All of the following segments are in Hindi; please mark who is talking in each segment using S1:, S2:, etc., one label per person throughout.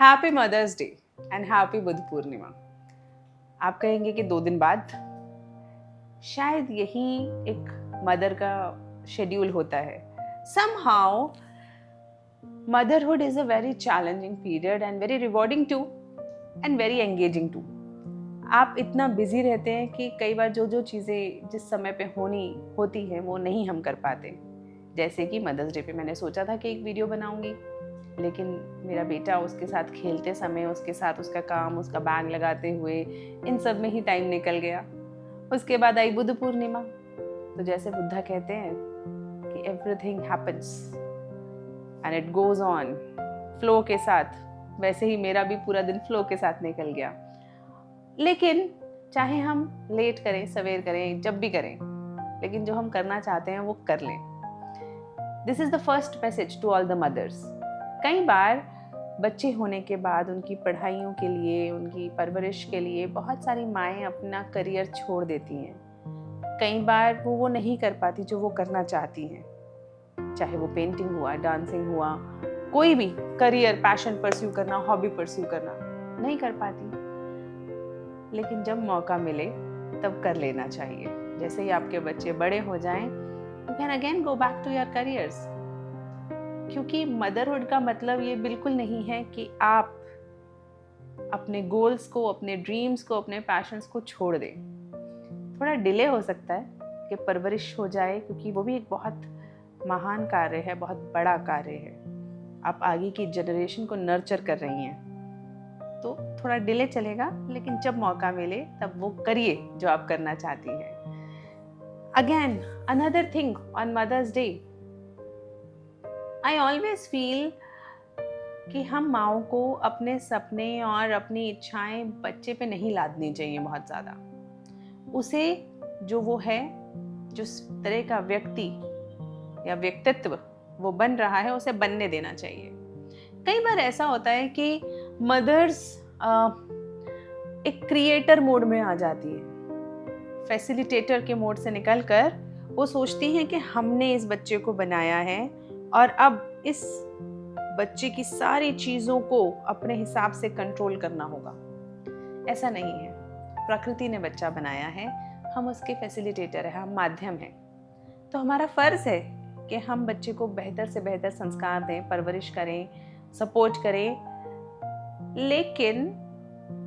S1: Happy mother's day and happy Buddha Purnima. आप कहेंगे कि 2 दिन बाद, शायद यही एक मदर का शेड्यूल होता है। Somehow motherhood is a very challenging period and very rewarding too and very engaging too. आप इतना बिजी रहते हैं कि कई बार जो चीज़ें जिस समय पे होनी होती हैं वो नहीं हम कर पाते। जैसे कि मदर्स डे पे मैंने सोचा था कि एक वीडियो बनाऊंगी, लेकिन मेरा बेटा उसके साथ खेलते समय, उसके साथ उसका काम, उसका बैग लगाते हुए, इन सब में ही टाइम निकल गया। उसके बाद आई बुद्ध पूर्णिमा। तो जैसे बुद्धा कहते हैं कि everything happens and it goes on flow के साथ, वैसे ही मेरा भी पूरा दिन फ्लो के साथ निकल गया। लेकिन चाहे हम लेट करें, सवेर करें, जब भी करें, लेकिन जो हम करना चाहते हैं वो कर लें। This is the first message to all the mothers. कई बार बच्चे होने के बाद उनकी पढ़ाइयों के लिए, उनकी परवरिश के लिए बहुत सारी माएँ अपना करियर छोड़ देती हैं। कई बार वो नहीं कर पाती जो वो करना चाहती हैं, चाहे वो पेंटिंग हुआ, डांसिंग हुआ, कोई भी करियर, पैशन परस्यू करना, हॉबी परस्यू करना, नहीं कर पाती। लेकिन जब मौका मिले तब कर लेना चाहिए। जैसे ही आपके बच्चे बड़े हो जाएं, you can again go back to your careers. क्योंकि मदरहुड का मतलब ये बिल्कुल नहीं है कि आप अपने गोल्स को, अपने ड्रीम्स को, अपने पैशंस को छोड़ दें। थोड़ा डिले हो सकता है कि परवरिश हो जाए, क्योंकि वो भी एक बहुत महान कार्य है, बहुत बड़ा कार्य है। आप आगे की जनरेशन को नर्चर कर रही हैं, तो थोड़ा डिले चलेगा, लेकिन जब मौका मिले तब वो करिए जो आप करना चाहती हैं। Again another thing on Mother's Day, I always feel कि हम माओं को अपने सपने और अपनी इच्छाएं बच्चे पे नहीं लादनी चाहिए बहुत ज़्यादा। उसे जो वो है, जिस तरह का व्यक्ति या व्यक्तित्व वो बन रहा है, उसे बनने देना चाहिए। कई बार ऐसा होता है कि मदर्स एक क्रिएटर मोड में आ जाती है, फैसिलिटेटर के मोड से निकलकर वो सोचती हैं कि हमने इस बच्चे को बनाया है और अब इस बच्चे की सारी चीज़ों को अपने हिसाब से कंट्रोल करना होगा। ऐसा नहीं है। प्रकृति ने बच्चा बनाया है, हम उसके फैसिलिटेटर हैं, हम माध्यम हैं। तो हमारा फ़र्ज़ है कि हम बच्चे को बेहतर से बेहतर संस्कार दें, परवरिश करें, सपोर्ट करें। लेकिन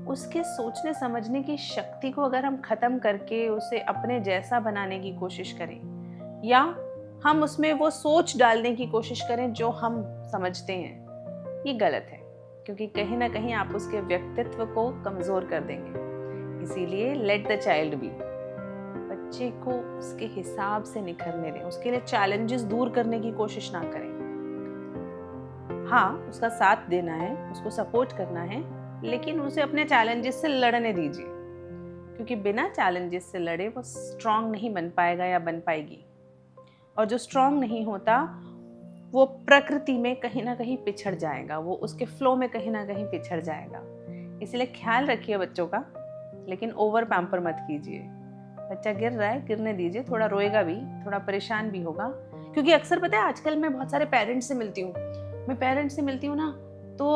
S1: उसके सोचने समझने की शक्ति को अगर हम ख़त्म करके उसे अपने जैसा बनाने की कोशिश करें, या हम उसमें वो सोच डालने की कोशिश करें जो हम समझते हैं, ये गलत है। क्योंकि कहीं ना कहीं आप उसके व्यक्तित्व को कमज़ोर कर देंगे। इसीलिए लेट द चाइल्ड बी। बच्चे को उसके हिसाब से निखरने दें, उसके लिए चैलेंजेस दूर करने की कोशिश ना करें। हाँ, उसका साथ देना है, उसको सपोर्ट करना है, लेकिन उसे अपने चैलेंजेस से लड़ने दीजिए। क्योंकि बिना चैलेंजेस से लड़े वो स्ट्रांग नहीं बन पाएगा या बन पाएगी। और जो स्ट्रांग नहीं होता वो प्रकृति में कहीं ना कहीं पिछड़ जाएगा, वो उसके फ्लो में कहीं ना कहीं पिछड़ जाएगा। इसलिए ख्याल रखिए बच्चों का, लेकिन ओवर पैम्पर मत कीजिए। बच्चा गिर रहा है, गिरने दीजिए, थोड़ा रोएगा भी, थोड़ा परेशान भी होगा। क्योंकि अक्सर पता है, आजकल मैं बहुत सारे पेरेंट्स से मिलती हूँ ना, तो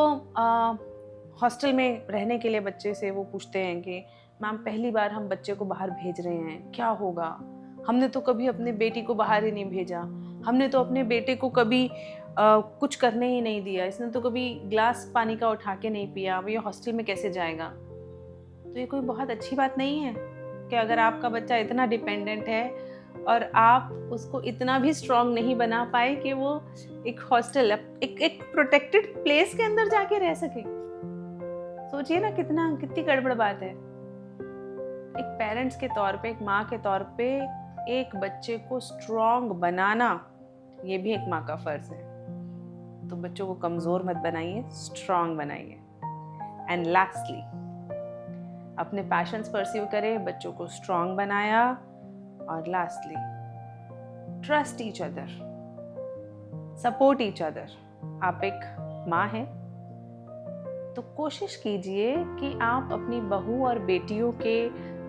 S1: हॉस्टल में रहने के लिए बच्चे से वो पूछते हैं कि मैम पहली बार हम बच्चे को बाहर भेज रहे हैं, क्या होगा? हमने तो कभी अपने बेटी को बाहर ही नहीं भेजा, हमने तो अपने बेटे को कभी कुछ करने ही नहीं दिया, इसने तो कभी ग्लास पानी का उठा के नहीं पिया, अब ये हॉस्टल में कैसे जाएगा? तो ये कोई बहुत अच्छी बात नहीं है कि अगर आपका बच्चा इतना डिपेंडेंट है और आप उसको इतना भी स्ट्रांग नहीं बना पाए कि वो एक हॉस्टल, एक प्रोटेक्टेड प्लेस के अंदर जाके रह सके। सोचिए ना, कितनी गड़बड़ बात है। एक पेरेंट्स के तौर पे, एक माँ के तौर पे, एक बच्चे को स्ट्रांग बनाना ये भी एक माँ का फर्ज है। तो बच्चों को कमज़ोर मत बनाइए, स्ट्रांग बनाइए। एंड लास्टली, अपने पैशंस परस्यू करें, बच्चों को स्ट्रांग बनाया। और lastly, trust each other, support each other. आप एक माँ हैं तो कोशिश कीजिए कि आप अपनी बहू और बेटियों के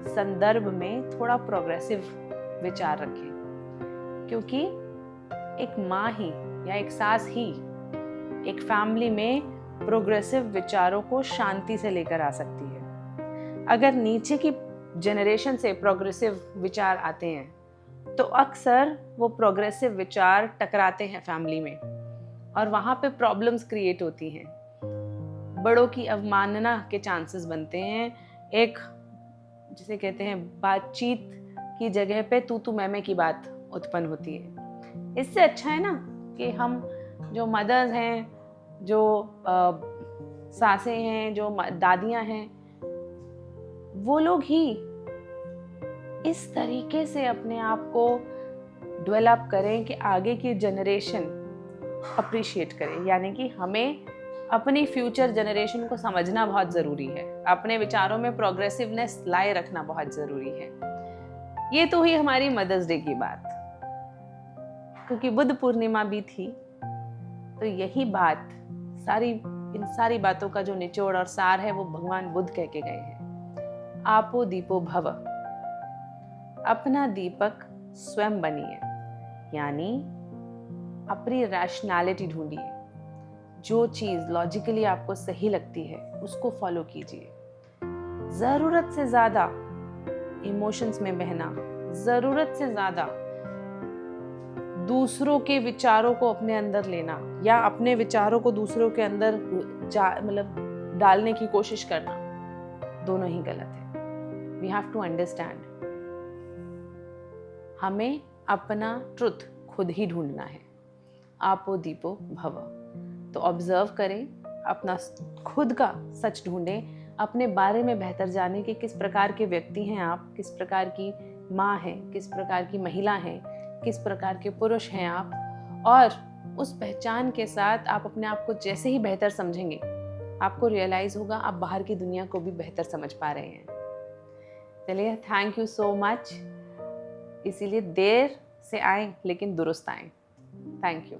S1: संदर्भ में थोड़ा प्रोग्रेसिव विचार रखें। क्योंकि एक माँ ही या एक सास ही एक फैमिली में प्रोग्रेसिव विचारों को शांति से लेकर आ सकती है। अगर नीचे की जनरेशन से प्रोग्रेसिव विचार आते हैं तो अक्सर वो प्रोग्रेसिव विचार टकराते हैं फैमिली में और वहाँ पे प्रॉब्लम्स क्रिएट होती हैं। बड़ों की अवमानना के चांसेस बनते हैं। एक जिसे कहते हैं बातचीत की जगह पे तू मैं की बात उत्पन्न होती है। इससे अच्छा है ना कि हम जो मदर्स हैं, जो सासें हैं, जो दादियाँ हैं, वो लोग ही इस तरीके से अपने आप को डेवलप करें कि आगे की जनरेशन अप्रिशिएट करे। यानी कि हमें अपनी फ्यूचर जनरेशन को समझना बहुत ज़रूरी है, अपने विचारों में प्रोग्रेसिवनेस लाए रखना बहुत ज़रूरी है। ये तो हुई हमारी मदर्स डे की बात। क्योंकि बुद्ध पूर्णिमा भी थी तो यही बात इन सारी बातों का जो निचोड़ और सार है वो भगवान बुद्ध कह के गए हैं। आपो दीपो भव, अपना दीपक स्वयं बनिए। यानी अपनी रैशनैलिटी ढूंढिए। जो चीज़ लॉजिकली आपको सही लगती है उसको फॉलो कीजिए। ज़रूरत से ज़्यादा इमोशंस में बहना, ज़रूरत से ज़्यादा दूसरों के विचारों को अपने अंदर लेना या अपने विचारों को दूसरों के अंदर डालने की कोशिश करना, दोनों ही गलत है। वी हैव टू अंडरस्टैंड, हमें अपना ट्रुथ खुद ही ढूंढना है। आपो दीपो भव। तो ऑब्जर्व करें, अपना खुद का सच ढूंढें, अपने बारे में बेहतर जानें कि किस प्रकार के व्यक्ति हैं आप, किस प्रकार की माँ हैं, किस प्रकार की महिला हैं, किस प्रकार के पुरुष हैं आप। और उस पहचान के साथ आप अपने आप को जैसे ही बेहतर समझेंगे, आपको रियलाइज़ होगा आप बाहर की दुनिया को भी बेहतर समझ पा रहे हैं। चलिए, थैंक यू सो मच। इसीलिए देर से आए लेकिन दुरुस्त आए। Thank you.